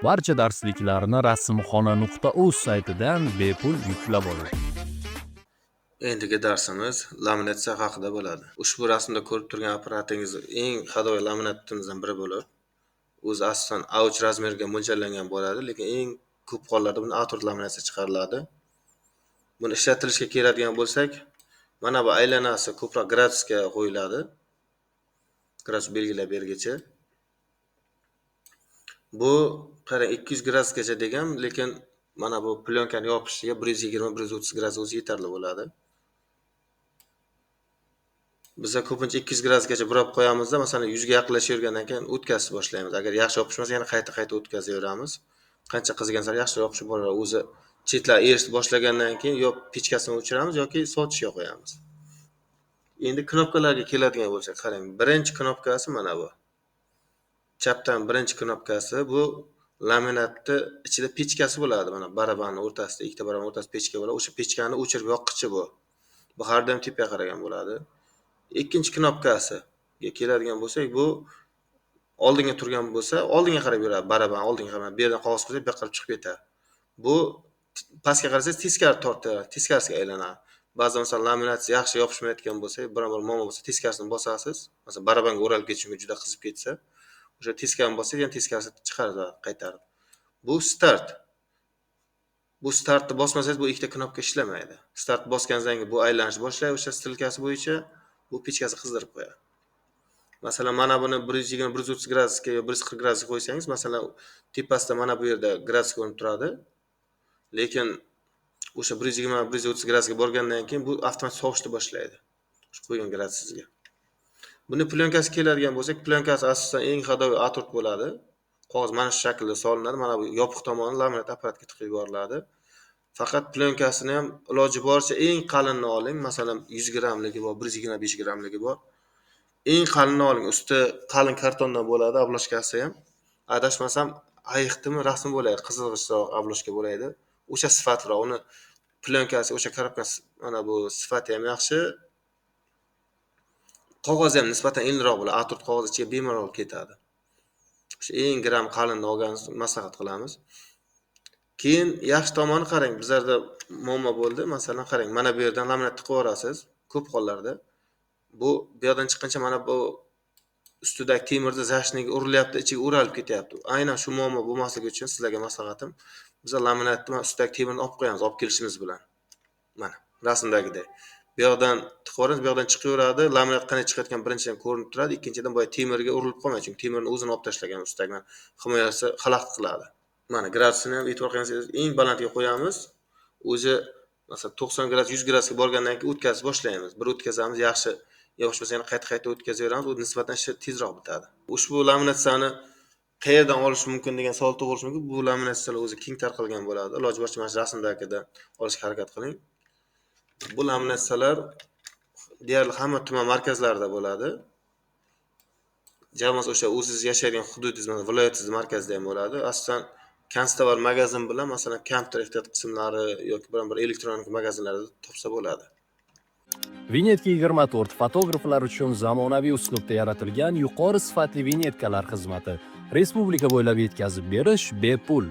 Barcha darsliklarni rasmxona.uz saytidan bepul yuklab oling. Endigi darsimiz laminatsiya haqida bo'ladi. Ushbu rasmda ko'rib turgan apparatingiz eng hadoyi laminatimizdan biri bo'lib, o'zi asosan A3 razmeriga mo'ljallangan bo'ladi, lekin eng ko'p hollarda buni A4 laminatsiya chiqariladi. Buni ishlatilishga keladigan bo'lsak, mana bu aylanasi ko'proq gradusga qo'yiladi. Gradus belgilab bergichi. Bu qarang 200 gradusgacha degan, lekin mana bu plyonkani yopishiga 120-130 gradus o'zi yetarli bo'ladi. Biz ko'pincha 200 gradusgacha burab qo'yamizda, masalan 100 ga yaqinlashavergandan keyin o'tkazib boshlaymiz. Agar yaxshi yopishmasa, yana qayta o'tkazaveramiz. Qancha qizigan sari yaxshi yopishib boradi. O'zi chetlar erishib boshlagandan keyin yo pechkasini o'chiramiz yoki sotishga qo'yamiz. Endi knopkalarga keladigan bo'lsak, qarang, birinchi knopkasi mana bu. Chapdan birinchi knopkasi bu laminatni ichida pechkasi bo'ladi, mana barabanning o'rtasida, ikkita baraban o'rtasida pechka bo'ladi. O'sha pechkani o'chirib yoqqichi bu. Bu har doim tepaga qaragan bo'ladi. Ikkinchi knopkasiga keladigan bo'lsak, bu oldinga turgan bo'lsa, oldinga qarab yuradi, baraban oldinga qarab. Bu yerdan qog'oz qo'ysa, bu yoqqa qarab chiqib ketadi. Bu pastga qarasangiz teskari tortadi, teskarisiga aylanadi. Ba'zan masalan laminatsiya yaxshi yopishmayotgan bo'lsa, biron-bir muammo bo'lsa, teskarisini bosasiz. Masalan, barabanga o'ralib ketishga juda qizib ketsa, o'sha teskarini bossangiz, yana teskarisini chiqaradi, qaytaradi. Bu start. Bu startni bosmasangiz bu ikkita knopka ishlamaydi. Start bosganingizdan keyin bu aylanish boshlaydi, o'sha stilkasi bo'yicha bu pechkasi qizdirib qo'yadi. Masalan, mana buni 120-130 gradusga yo 140 gradusga qo'ysangiz, masalan, tepasida mana bu yerda gradus ko'rinib turadi. Lekin o'sha 120-130 gradusga borgandan keyin bu avtomatik sovishni boshlaydi. Shu qo'ygan gradusingizga. Buni plyonkasi keladigan bo'lsak, plyonkasi asosan eng hadoyi A4 bo'ladi. Qog'oz mana shu shaklda solinadi. Mana bu yopiq tomoni laminat apparatga tiqib yuboriladi. Faqat plyonkasini ham iloji boricha eng qalinini oling. Masalan, 100 grammligi bor, 125 grammligi bor. Eng qalinini oling. Usti qalin kartondan bo'ladi, obloshkasi ham. Adashmasam, ayiqdimi rasmi bo'ladi, qizilg'ichroq obloshka bo'ladi. O'sha sifatliroq. Uni plyonkasi, o'sha korobkasi mana bu sifati ham yaxshi. Qog'ozi ham nisbatan inliroq bo'ladi. A4 qog'oz ichiga bemalol ketadi. O'sha eng gram qalinni olganingizni maslahat qilamiz. Keyin yaxshi tomoni qarang, bizlarda muammo bo'ldi. Masalan, qarang, mana bu yerdan laminat tiqib yuborasiz, ko'p hollarda. Bu yoqdan chiqqancha mana bu ustidagi temirni zashniga urilyapti, ichiga o'ralib ketyapti. Aynan shu muammo bo'lmasligi uchun sizlarga maslahatim, biz laminatni ustidagi temirni olib qo'yamiz, olib kelishimiz bilan. Mana rasmdagidek. Bu yoqdan tiqib yuboramiz, bu yoqdan chiqaveradi. Laminat qanday chiqayotgan birinchidan ko'rinib turadi, ikkinchidan boya temirga urilib qolmaydi, chunki temirni o'zini olib tashlagan ustidan himoyasi xalaqit qiladi. Mana gradusini ham e'tibor qilsangiz, eng balandga qo'yamiz. O'zi masalan 90 gradus, 100 gradusga borgandan keyin o'tkazib boshlaymiz. Bir o'tkazamiz, yaxshi yopishmasa yana qayta o'tkazaveramiz. U nisbatan ishi tezroq bitadi. Ushbu laminatsiyani qayerdan olish mumkin degan savol tug'ilishi mumkin. Bu laminatsiyalar o'zi keng tarqalgan bo'ladi. Iloji boricha mana shu rasmdagida olishga harakat qiling. Bu laminatsiyalar deyarli hamma tuman markazlarida bo'ladi. Jamoasi o'sha o'zingiz yashaydigan hududingiz, viloyatingiz markazida ham bo'ladi. Asosan konstovar magazin bilan, masalan, kompyuter ehtiyot qismlari yoki biron-bir elektronik magazinlarda topsa bo'ladi. Vinyetka 24 fotograflar uchun zamonaviy uslubda yaratilgan yuqori sifatli vinyetkalar xizmati. Respublika bo'ylab yetkazib berish bepul.